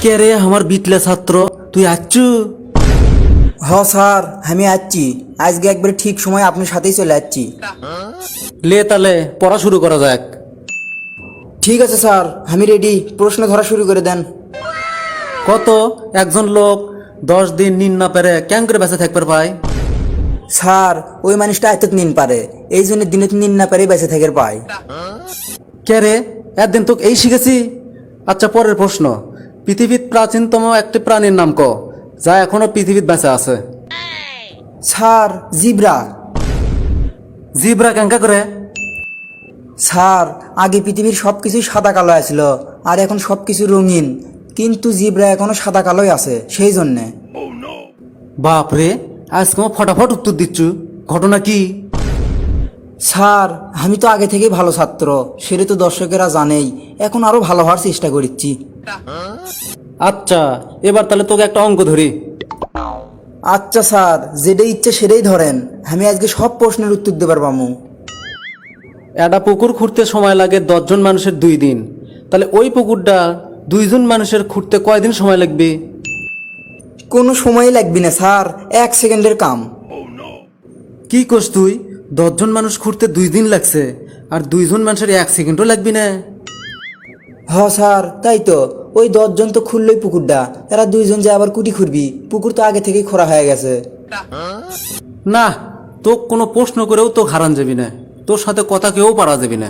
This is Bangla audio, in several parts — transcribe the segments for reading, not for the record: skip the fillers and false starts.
কে রে আমার বিটলে ছাত্র, তুই আচ্ছু? হ স্যার, আমি আসছি। আজকে একবারে ঠিক সময় আপনার সাথেই চলে যাচ্ছি। লে তালে পড়া শুরু করা যাক। ঠিক আছে স্যার, আমি রেডি। প্রশ্ন ধরা শুরু করে দেন। কত একজন লোক 10 দিন নিন না পেরে কেন করে বেঁচে থাকতে পায়? স্যার, ওই মানুষটা এত নিন পারে, এই জন্য দিনে নিন না পারে বেঁচে থেকে পায়। কে রে, একদিন তোকে এই শিখেছি। আচ্ছা, পরের প্রশ্ন। পৃথিবীর প্রাচীনতম একটি প্রাণীর নাম ক, যা এখনো পৃথিবীর বেঁচে আছে। Sir, zebra. জিব্রা কেঙ্কা করে? স্যার, আগে পৃথিবীর সব কিছুই সাদা কালো আছিল, আর এখন সব কিছু রঙিন, কিন্তু জিব্রা এখনো সাদা কালোই আছে, সেই জন্যে। বাপ রে, আজকে আমার ফটাফট উত্তর দিচ্ছু। ঘটনা কি? স্যার, আমি তো আগে থেকেই ভালো ছাত্র, সেটা তো দর্শকেরা জানেই। এখন আরো ভালো হওয়ার চেষ্টা করছি। আচ্ছা, এবার তাহলে তোকে একটা অঙ্ক ধরি। আচ্ছা স্যার, যেটাই ইচ্ছে সেটাই ধরেন, আমি আজকে সব প্রশ্নের উত্তর দেবার পামু। একটা পুকুর খুঁড়তে সময় লাগে 10 জন মানুষের 2 দিন, তাহলে ওই পুকুরটা 2 জন মানুষের খুঁড়তে কয়দিন সময় লাগবে? কোনো সময় লাগবে না স্যার, 1 সেকেন্ডের কাম। কি করছ তুই? 10 জন মানুষ খুঁড়তে 2 দিন লাগছে, আর 2 জন মানুষের 1 সেকেন্ডও লাগবে না? হ স্যার, তাই তো। ওই 10 জন তো খুললই পুকুরটা, এরা 2 জন যে আবার কুটি খুঁড়বি, পুকুর তো আগে থেকেই খোঁড়া হয়ে গেছে। না, তো কোনো প্রশ্ন করেও তো হারান যাবি না, তোর সাথে কথা কেউ পারা যাবি না।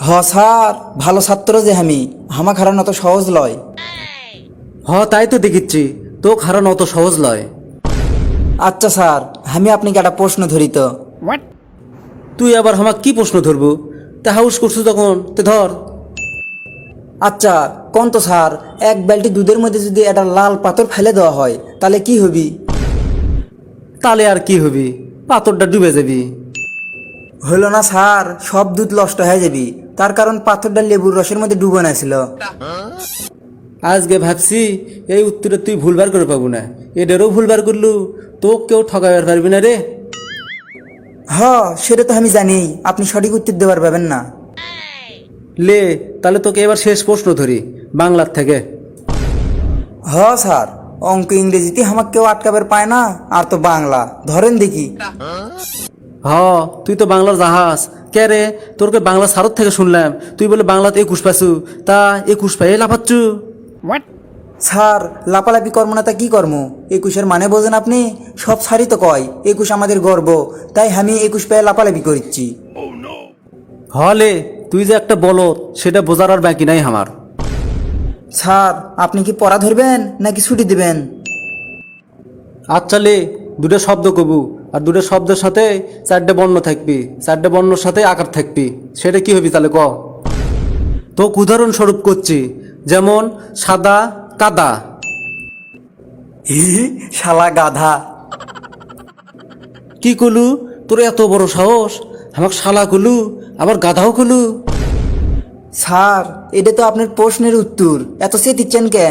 হ স্যার, ভালো ছাত্র যে আমি, হামা খারান অত সহজ লয়। তাই তো দেখিচ্ছি, তো হারানো অত সহজ লয়। আচ্ছা স্যার, আমি আপনাকে একটা প্রশ্ন ধরি তো। তুই আবার আমাকে কি প্রশ্ন ধরবো? তা হাউস করছু তখন তে ধর। আচ্ছা কোন তো স্যার, এক বালতি দুধের মধ্যে যদি একটা লাল পাথর ফেলে দেওয়া হয়, তাহলে কি হবি? তাহলে আর কি হবি? পাথরটা ডুবে যাবি। হলো না স্যার, সব দুধ নষ্ট হয়ে যাবি, তার কারণ পাথরটা লেবুর রসের মধ্যে ডুবে না ছিল। আজকে ভাবছি এই উত্তরে তুই ভুলবার করে পাবো না, এদেরও ভুলবার করলু, তো কেউ ঠকাবার পারবি না রে। হ, সেটা তো আমি জানি, আপনি সঠিক উত্তর দেওয়ার পাবেন না। লে তাহলে তোকে এবার শেষ প্রশ্ন ধরি, বাংলার থেকে। হ স্যার, অঙ্ক ইংরেজিতে আমাকে কেউ আটকাবার পায় না, আর তো বাংলা, ধরেন দেখি। তুই তো বাংলার জাহাজ। কে রে, তোরকে বাংলা সারত থেকে শুনলাম তুই বলে বাংলাতে 21 পাইছু, তা 21 পাই লাফাচ্ছু। স্যার, লাপালাপি কর্ম না তা কি কর্ম? 21-এর মানে বোঝেন আপনি? সব সারই তো কয় 21 আমাদের গর্ব, তাই আমি 21 পেয়ে লাপালাপি করছি। হলে তুই যে একটা বলত, সেটা বোঝার আর বাকি নাই আমার। স্যার, আপনি কি পড়া ধরবেন নাকি ছুটি দিবেন? আচ্ছা লে, দুটো শব্দ কবু, আর দুটো শব্দের সাথে 4টে বর্ণ থাকবি, 4টে বর্ণর সাথে আকার থাকবি, সেটা কি হবি তাহলে ক? তো উদাহরণস্বরূপ করছি, যেমন সাদা কাদা। হি, শালা গাধা। কি কলু? তোর এত বড় সাহস, আমাকে শালা কলু, আবার গাধাও কলু? স্যার, এটা তো আপনার প্রশ্নের উত্তর, এত সে দিচ্ছেন কে?